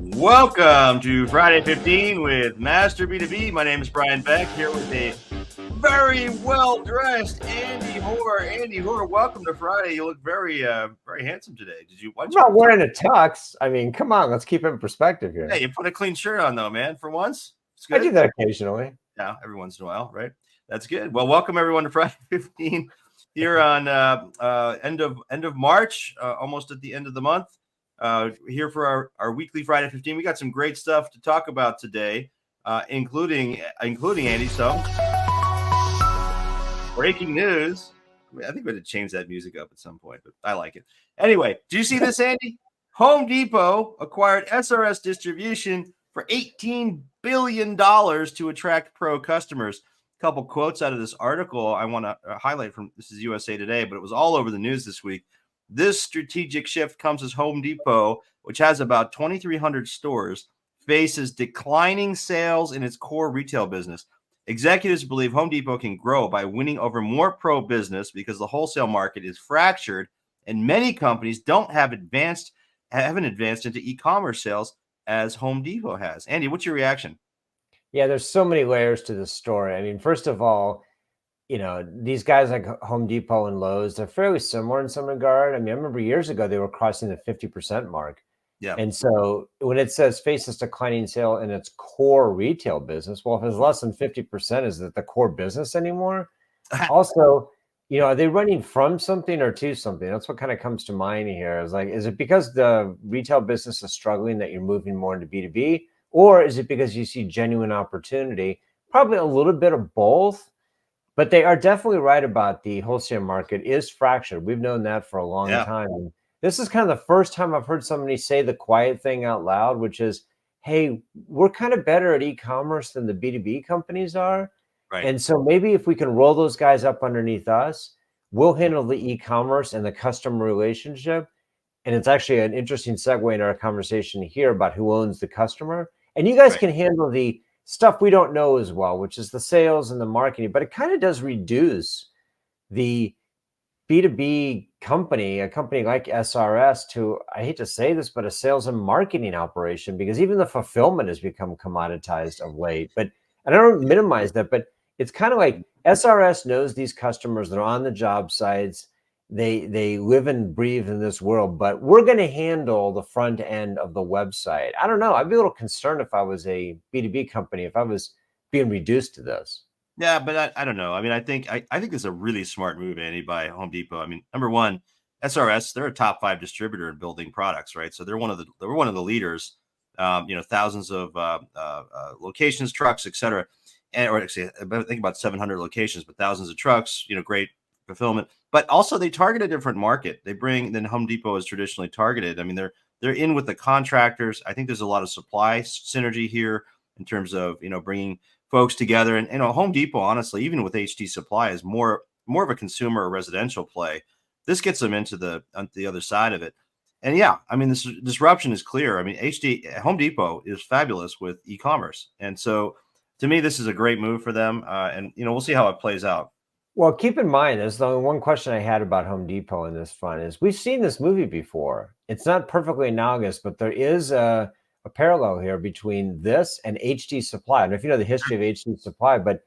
Welcome to Friday 15 with Master B2B. My name is Brian Beck, here with a very well-dressed Andy Hoare. Andy Hoare, welcome to Friday. You look very handsome today. I'm not wearing a tux. I mean, come on, let's keep it in perspective here. Hey, you put a clean shirt on though, man, for once. It's good. I do that occasionally. Yeah, every once in a while, right? That's good. Well, welcome everyone to Friday 15 here on end of March, almost at the end of the month. Here for our weekly Friday 15. We got some great stuff to talk about today, including Andy. So breaking news. I think we had to change that music up at some point, but I like it. Anyway, do you see this, Andy? Home Depot acquired SRS Distribution for $18 billion to attract pro customers. A couple quotes out of this article I want to highlight from, this is USA Today, but it was all over the news this week. This strategic shift comes as Home Depot, which has about 2,300 stores, faces declining sales in its core retail business. Executives believe Home Depot can grow by winning over more pro business because the wholesale market is fractured and many companies haven't advanced into e-commerce sales as Home Depot has. Andy, what's your reaction? Yeah, there's so many layers to this story. I mean, first of all, you know, these guys like Home Depot and Lowe's, they're fairly similar in some regard. I mean, I remember years ago, they were crossing the 50% mark. Yeah. And so when it says faces declining sale in its core retail business, well, if it's less than 50%, is it the core business anymore? Also, you know, are they running from something or to something? That's what kind of comes to mind here. Is it because the retail business is struggling that you're moving more into B2B? Or is it because you see genuine opportunity? Probably a little bit of both. But they are definitely right about the wholesale market is fractured. We've known that for a long time. And this is kind of the first time I've heard somebody say the quiet thing out loud, which is, hey, we're kind of better at e-commerce than the B2B companies are. Right. And so maybe if we can roll those guys up underneath us, we'll handle the e-commerce and the customer relationship. And it's actually an interesting segue in our conversation here about who owns the customer. And you guys can handle the stuff we don't know as well, which is the sales and the marketing, but it kind of does reduce the B2B company, a company like SRS, to, I hate to say this, but a sales and marketing operation, because even the fulfillment has become commoditized of late. But, and I don't minimize that, but it's kind of like SRS knows these customers, they're on the job sites, they live and breathe in this world, but we're going to handle the front end of the website. I don't know. I'd be a little concerned if I was a B2B company, if I was being reduced to this. Yeah, but I don't know. I mean, I think this is a really smart move, Andy, by Home Depot. I mean, number one, SRS, they're a top 5 distributor in building products, right? So they're one of the leaders. You know, thousands of locations, trucks, etc. Or actually, I think about 700 locations, but thousands of trucks. You know, great fulfillment. But also, they target a different market. Than Home Depot is traditionally targeted. I mean, they're in with the contractors. I think there's a lot of supply synergy here in terms of, you know, bringing folks together. And, you know, Home Depot, honestly, even with HD Supply, is more of a consumer or residential play. This gets them into the other side of it. And yeah, I mean, this disruption is clear. I mean, Home Depot is fabulous with e-commerce. And so to me, this is a great move for them. And, you know, we'll see how it plays out. Well, keep in mind, there's the only one question I had about Home Depot in this front is we've seen this movie before. It's not perfectly analogous, but there is a parallel here between this and HD Supply. I don't know if you know the history of HD Supply, but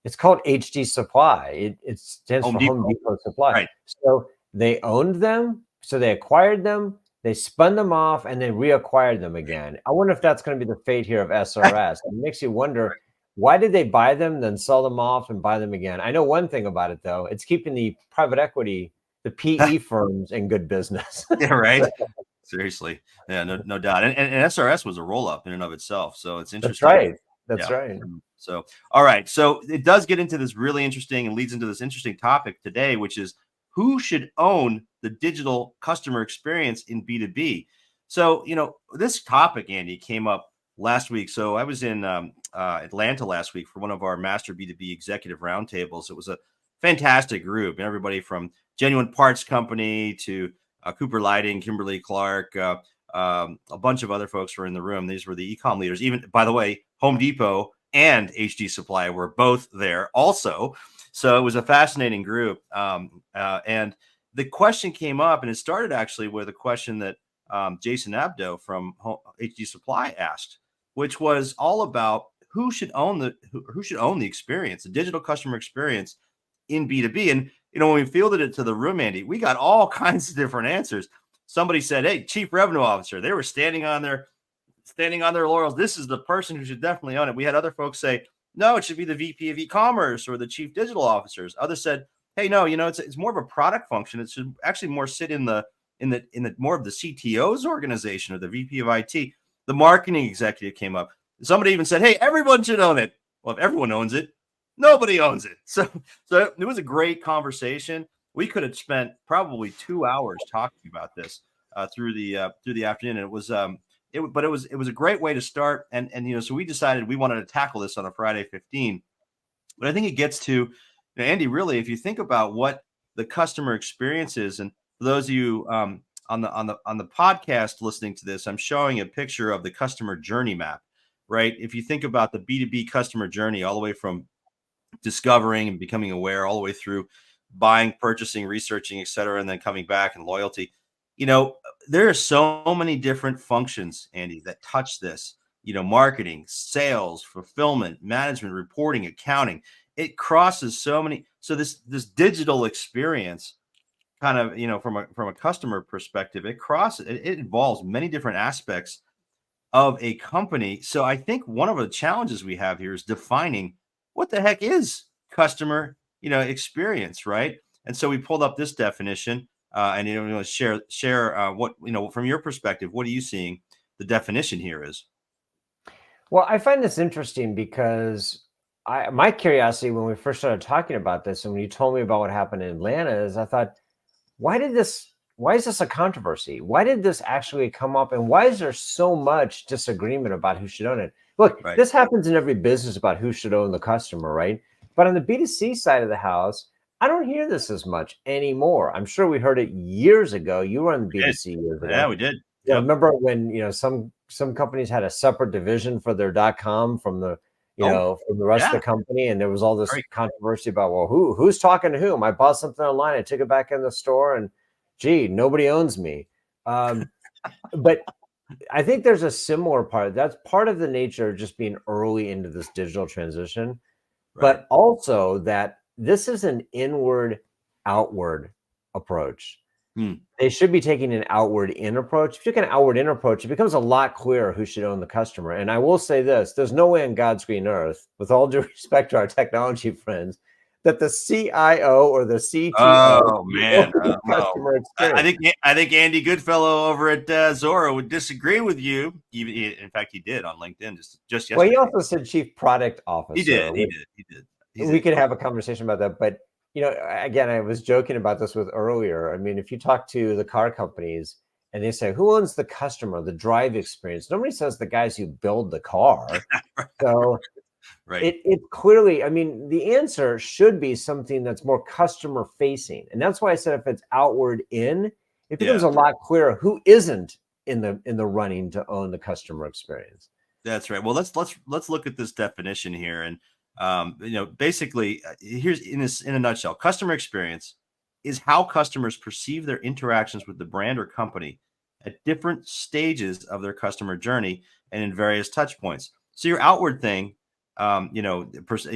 it's called HD Supply. It stands for Home Depot Supply. Right. So they owned them, so they acquired them, they spun them off, and they reacquired them again. I wonder if that's going to be the fate here of SRS. It makes you wonder, why did they buy them, then sell them off and buy them again? I know one thing about it, though. It's keeping the private equity, the PE firms in good business. Yeah, right. Seriously. Yeah, no doubt. And SRS was a roll-up in and of itself. So it's interesting. That's right. That's right. So, all right. So it does get into this really interesting and leads into this interesting topic today, which is who should own the digital customer experience in B2B? So, you know, this topic, Andy, came up last week. So I was in Atlanta last week for one of our Master B2B executive roundtables. It was a fantastic group. Everybody from Genuine Parts Company to Cooper Lighting, Kimberly Clark, a bunch of other folks were in the room. These were the e-com leaders. Even, by the way, Home Depot and HD Supply were both there also. So it was a fascinating group. And the question came up, and it started actually with a question that Jason Abdo from HD Supply asked, which was all about who should own the experience, the digital customer experience in B2B. And when we fielded it to the room, Andy, we got all kinds of different answers. Somebody said, "Hey, chief revenue officer." They were standing on their laurels. This is the person who should definitely own it. We had other folks say, "No, it should be the VP of e-commerce or the chief digital officers." Others said, "Hey, no, it's more of a product function. It should actually more sit in the more of the CTO's organization or the VP of IT." The marketing executive came up. Somebody even said, "Hey, everyone should own it." Well, if everyone owns it, nobody owns it. So it was a great conversation. We could have spent probably 2 hours talking about this through the afternoon. And it was it was a great way to start. And so we decided we wanted to tackle this on a Friday 15. But I think it gets to, Andy, really, if you think about what the customer experience is, and for those of you on the podcast listening to this, I'm showing a picture of the customer journey map, right? If you think about the B2B customer journey, all the way from discovering and becoming aware, all the way through buying, purchasing, researching, et cetera, and then coming back and loyalty, there are so many different functions, Andy, that touch this, marketing, sales, fulfillment, management, reporting, accounting. It crosses so many. So this digital experience kind of, from a customer perspective, it involves many different aspects of a company. So I think one of the challenges we have here is defining what the heck is customer, experience, right? And so we pulled up this definition, and share what from your perspective. What are you seeing the definition here is? Well, I find this interesting because my curiosity when we first started talking about this, and when you told me about what happened in Atlanta, is I thought, why is this a controversy? Why did this actually come up? And why is there so much disagreement about who should own it? Look, Right. This happens in every business about who should own the customer, right? But on the B2C side of the house, I don't hear this as much anymore. I'm sure we heard it years ago. You were on the B2C years ago. Yeah, we did. Yeah, remember when some companies had a separate division for their .com from the from the rest of the company, and there was all this controversy about, well, who's talking to whom? I bought something online, I took it back in the store, and gee, nobody owns me. But I think there's a similar part. That's part of the nature of just being early into this digital transition, but also that this is an inward outward approach. They should be taking an outward in approach. If you take an outward in approach, it becomes a lot clearer who should own the customer. And I will say this, there's no way on God's green earth, with all due respect to our technology friends, that the CIO or the CTO customer experience. I think Andy Goodfellow over at Zora would disagree with you. Even, in fact, he did on LinkedIn just yesterday. Well, he also said chief product officer. He did. We could have a conversation about that, but again, I was joking about this with earlier. I mean, if you talk to the car companies and they say, who owns the customer, the drive experience? Nobody says the guys who build the car. So it clearly, I mean, the answer should be something that's more customer facing. And that's why I said if it's outward in, it becomes a lot clearer who isn't in the running to own the customer experience. That's right. Well, let's look at this definition here. And basically, here's in a nutshell: customer experience is how customers perceive their interactions with the brand or company at different stages of their customer journey and in various touch points. So your outward thing, approach,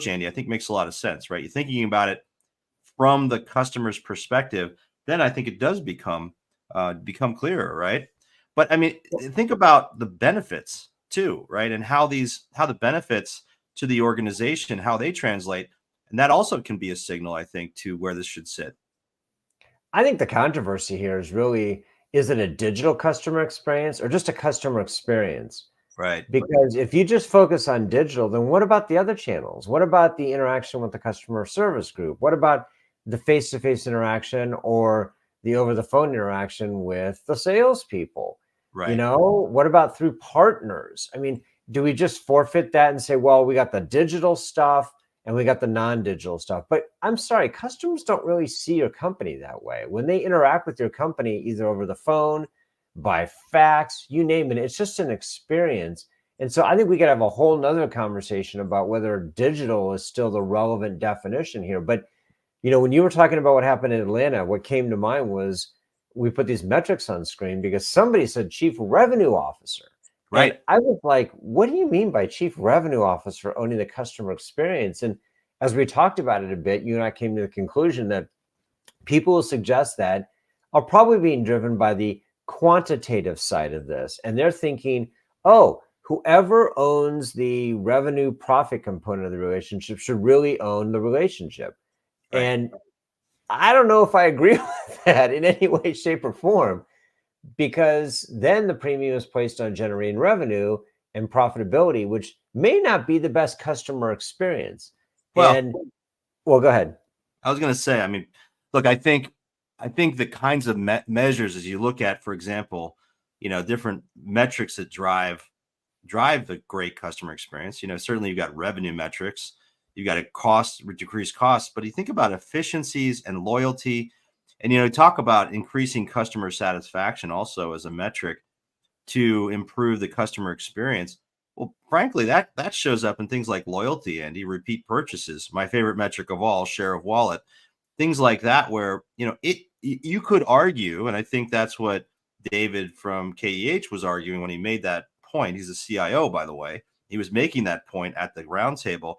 Andy, I think makes a lot of sense, right? You're thinking about it from the customer's perspective, then I think it does become clearer, right? But I mean, think about the benefits too, right? And how the benefits to the organization, how they translate. And that also can be a signal, I think, to where this should sit. I think the controversy here is really, is it a digital customer experience or just a customer experience? Right. Because if you just focus on digital, then what about the other channels? What about the interaction with the customer service group? What about the face-to-face interaction or the over-the-phone interaction with the salespeople? Right. What about through partners? I mean, do we just forfeit that and say, well, we got the digital stuff and we got the non-digital stuff? But I'm sorry, customers don't really see your company that way. When they interact with your company, either over the phone, by fax, you name it, it's just an experience. And so I think we could have a whole nother conversation about whether digital is still the relevant definition here. But, when you were talking about what happened in Atlanta, what came to mind was we put these metrics on screen because somebody said chief revenue officer. Right. And I was like, what do you mean by chief revenue officer owning the customer experience? And as we talked about it a bit, you and I came to the conclusion that people will suggest that are probably being driven by the quantitative side of this. And they're thinking, oh, whoever owns the revenue profit component of the relationship should really own the relationship. Right. And I don't know if I agree with that in any way, shape, or form, because then the premium is placed on generating revenue and profitability, which may not be the best customer experience. Well, And well, go ahead. I was going to say, I mean, look, I think the kinds of measures as you look at, for example, different metrics that drive the great customer experience. Certainly you've got revenue metrics, you've got a decreased costs, but you think about efficiencies and loyalty, and talk about increasing customer satisfaction also as a metric to improve the customer experience. Well, frankly, that shows up in things like loyalty, Andy, repeat purchases, my favorite metric of all, share of wallet, things like that, where you could argue, and I think that's what David from KEH was arguing when he made that point. He's a CIO, by the way. He was making that point at the roundtable.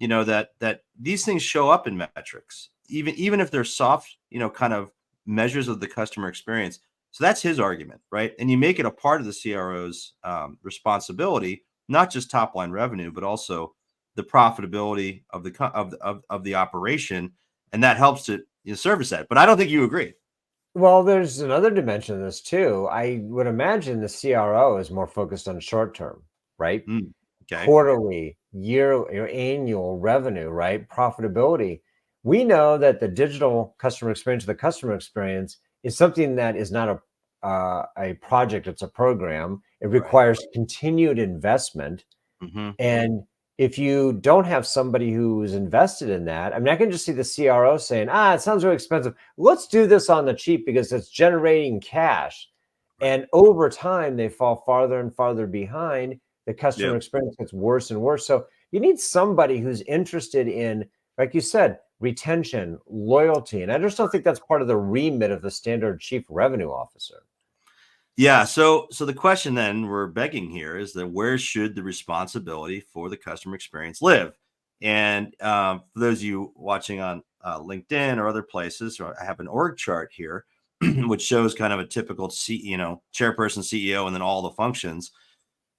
That these things show up in metrics, even if they're soft, kind of measures of the customer experience. So that's his argument, right? And you make it a part of the CRO's responsibility, not just top line revenue, but also the profitability of the operation, and that helps to service that. But I don't think you agree. Well, there's another dimension of this too. I would imagine the CRO is more focused on short term, right? Okay. Quarterly, year, or annual revenue, right? Profitability. We know that the digital customer experience, the customer experience, is something that is not a project; it's a program. It requires continued investment, and if you don't have somebody who's invested in that, I mean, I can just see the CRO saying, it sounds really expensive. Let's do this on the cheap because it's generating cash. Right. And over time, they fall farther and farther behind. The customer Yep. experience gets worse and worse. So you need somebody who's interested in, like you said, retention, loyalty. And I just don't think that's part of the remit of the standard chief revenue officer. Yeah. So the question then we're begging here is that where should the responsibility for the customer experience live? And for those of you watching on LinkedIn or other places, I have an org chart here, which shows kind of a typical chairperson, CEO, and then all the functions.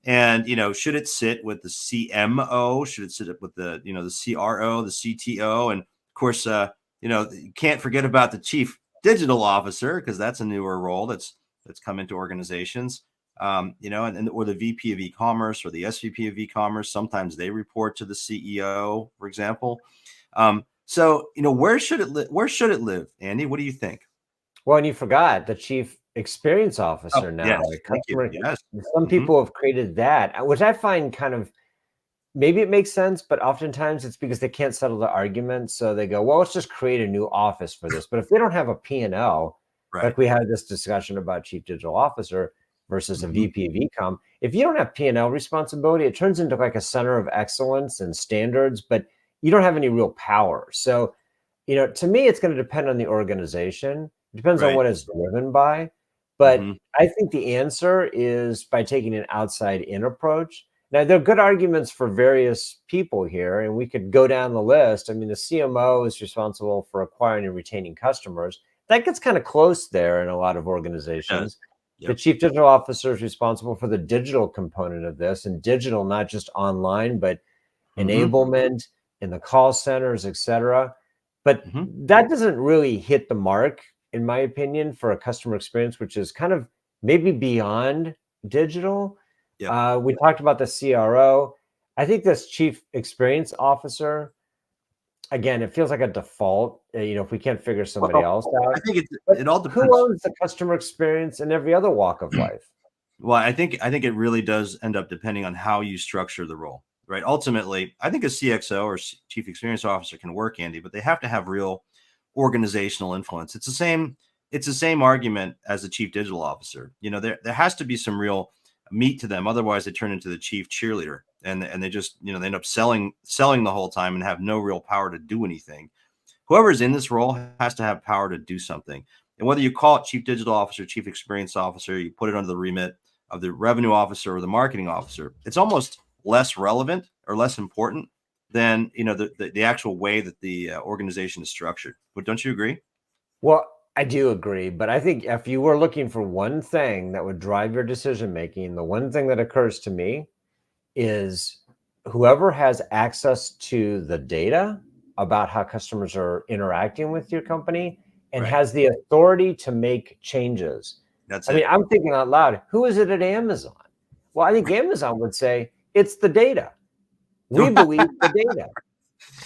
And should it sit with the CMO? Should it sit with the the CRO, the CTO, and of course you can't forget about the chief digital officer, because that's a newer role that's come into organizations, and or the VP of e-commerce or the SVP of e-commerce. Sometimes they report to the CEO, for example. So where should it live, Andy? What do you think? Well, and you forgot the chief experience officer now. Yes, Like thank you. customer, Yes. some people have created that, which I find kind of, maybe it makes sense, but oftentimes it's because they can't settle the argument. So they go, well, let's just create a new office for this. But if they don't have a P&L, Right. like we had this discussion about chief digital officer versus a VP of ecom, if you don't have P&L responsibility, it turns into like a center of excellence and standards, but you don't have any real power. So, to me, it's going to depend on the organization. It depends on Right. what it's driven by. But I think the answer is by taking an outside in approach. Now, there are good arguments for various people here, and we could go down the list. I mean, the CMO is responsible for acquiring and retaining customers. That gets kind of close there in a lot of organizations. Yep. The chief digital officer is responsible for the digital component of this, and digital, not just online, but enablement in the call centers, et cetera. But that doesn't really hit the mark, in my opinion, for a customer experience, which is kind of maybe beyond digital. Yep. We talked about the CRO. I think this chief experience officer, again, it feels like a default, if we can't figure somebody else out. I think But it all who depends. owns the customer experience in every other walk of life? Well, I think it really does end up depending on how you structure the role, right? Ultimately, I think a CXO or chief experience officer can work, Andy, but they have to have real organizational influence. It's the same argument as the chief digital officer. There has to be some real meat to them. Otherwise, they turn into the chief cheerleader, and they just they end up selling the whole time and have no real power to do anything. Whoever's in this role has to have power to do something. And whether you call it chief digital officer, chief experience officer, you put it under the remit of the revenue officer or the marketing officer, it's almost less relevant or less important than the actual way that the organization is structured. But don't you agree? Well, I do agree, but I think if you were looking for one thing that would drive your decision making, the one thing that occurs to me is whoever has access to the data about how customers are interacting with your company and Right. has the authority to make changes. That's I mean, it. I'm thinking out loud, who is it at Amazon? Well, I think Amazon would say it's the data. We believe the data.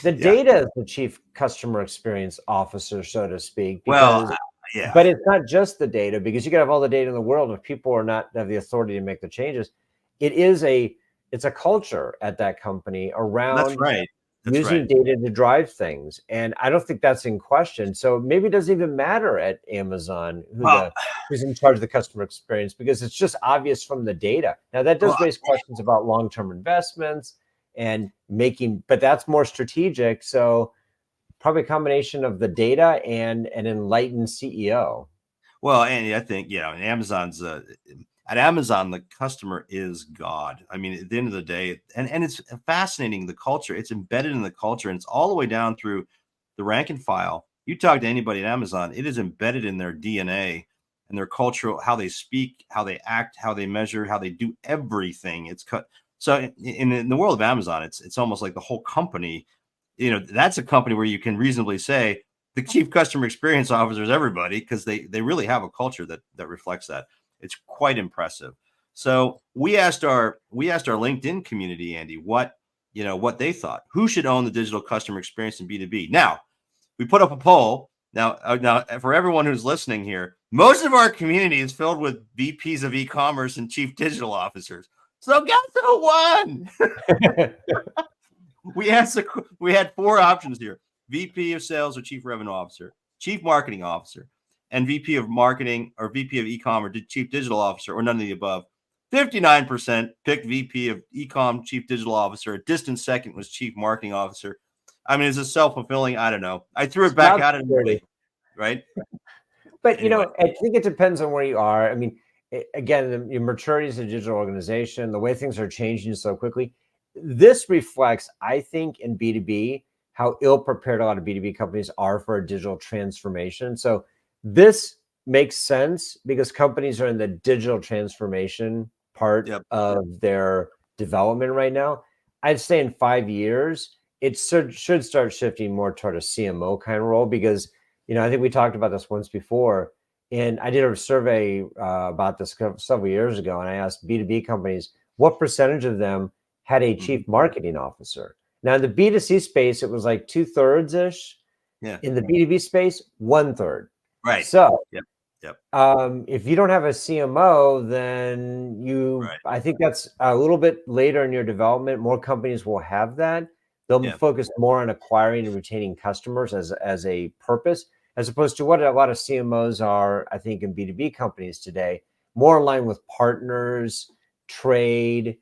The Yeah. data is the chief customer experience officer, so to speak, Well, because yeah. but it's not just the data, because you can have all the data in the world if people are not have the authority to make the changes. It's a culture at that company That's around right. That's right. using data to drive things. And I don't think that's in question. So maybe it doesn't even matter at Amazon Well, who's in charge of the customer experience, because it's just obvious from the data. Now that well, does raise questions about long-term investments and making, but that's more strategic. So probably a combination of the data and an enlightened CEO. Well, and I think, and at Amazon, the customer is God. I mean, at the end of the day, and it's fascinating, the culture, it's embedded in the culture, and it's all the way down through the rank and file. You talk to anybody at Amazon, it is embedded in their DNA and their cultural, how they speak, how they act, how they measure, how they do everything. It's cut. So in the world of Amazon, it's almost like the whole company, that's a company where you can reasonably say the chief customer experience officer is everybody, because they really have a culture that reflects that. It's quite impressive. So we asked our LinkedIn community, Andy, what they thought. Who should own the digital customer experience in B2B? Now, we put up a poll. Now, for everyone who's listening here, most of our community is filled with VPs of e-commerce and chief digital officers. So guess who won? We had four options here: VP of sales or chief revenue officer, chief marketing officer, and VP of marketing or VP of e-com chief digital officer, or none of the above. 59% picked VP of e-com chief digital officer. A distant second was chief marketing officer. I mean, it's a self-fulfilling. I don't know. I threw it back out anyway, right? But Anyway, I think it depends on where you are. I mean, again, your maturity as a digital organization, the way things are changing so quickly, this reflects, I think, in B2B, how ill-prepared a lot of B2B companies are for a digital transformation. So this makes sense because companies are in the digital transformation part yep. of their development right now. I'd say in 5 years, it should start shifting more toward a CMO kind of role, because I think we talked about this once before, and I did a survey about this several years ago, and I asked B2B companies what percentage of them had a chief marketing officer. Now, in the B2C space, it was like 2/3 ish. Yeah. In the B2B space, 1/3. Right. So, Yep. Yep. if you don't have a CMO, then Right. I think that's a little bit later in your development. More companies will have that. They'll focus more on acquiring and retaining customers as a purpose, as opposed to what a lot of CMOs are, I think, in B2B companies today, more aligned with partners, trade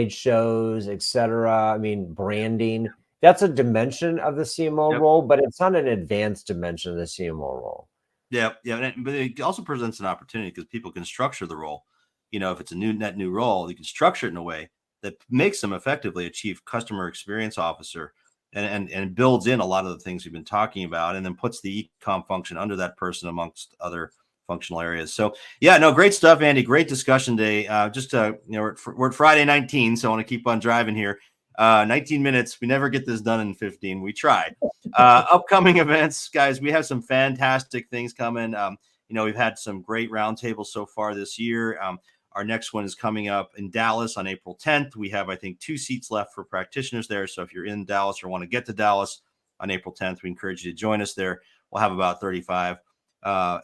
shows, etc. I mean, branding. That's a dimension of the CMO Yep. role, but it's not an advanced dimension of the CMO role. Yeah. But it also presents an opportunity because people can structure the role. If it's a net new role, you can structure it in a way that makes them effectively a chief customer experience officer, and builds in a lot of the things we've been talking about, and then puts the e-com function under that person amongst other functional areas. So great stuff, Andy. Great discussion today. We're at Friday 19, so I want to keep on driving here. 19 minutes. We never get this done in 15. We tried. Upcoming events, guys. We have some fantastic things coming. We've had some great roundtables so far this year. Our next one is coming up in Dallas on April 10th. We have, I think, 2 seats left for practitioners there. So if you're in Dallas or want to get to Dallas on April 10th, we encourage you to join us there. We'll have about 35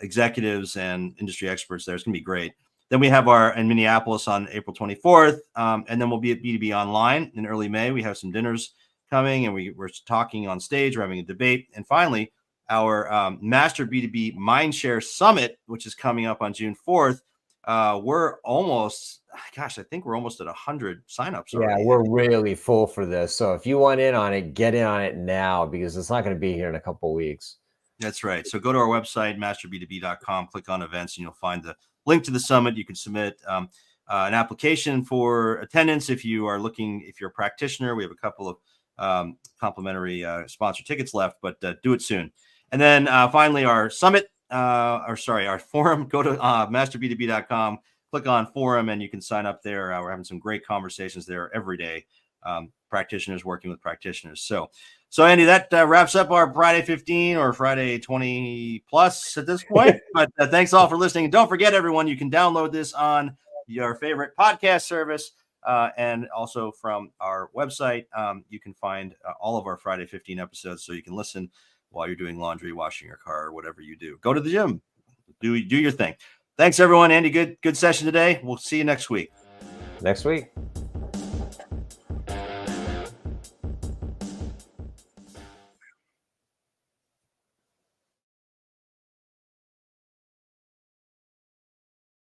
executives and industry experts there. It's going to be great. Then we have our in Minneapolis on April 24th. And then we'll be at B2B Online in early May. We have some dinners coming, and we're talking on stage. We're having a debate. And finally, our Master B2B Mindshare Summit, which is coming up on June 4th. We're almost, I think we're almost at 100 signups already. Yeah, we're really full for this. So if you want in on it, get in on it now, because it's not going to be here in a couple of weeks. That's right. So go to our website, masterb2b.com, click on events, and you'll find the link to the summit. You can submit an application for attendance if you're a practitioner. We have a couple of complimentary sponsor tickets left, but do it soon. And then finally, our summit, our forum, go to masterb2b.com, click on forum, and you can sign up there. We're having some great conversations there every day. Practitioners working with practitioners. So Andy, that wraps up our Friday 15 or Friday 20 plus at this point. But thanks all for listening. And don't forget, everyone, you can download this on your favorite podcast service. And also from our website, you can find all of our Friday 15 episodes so you can listen while you're doing laundry, washing your car, or whatever you do. Go to the gym, do your thing. Thanks, everyone. Andy, good session today. We'll see you next week. Next week.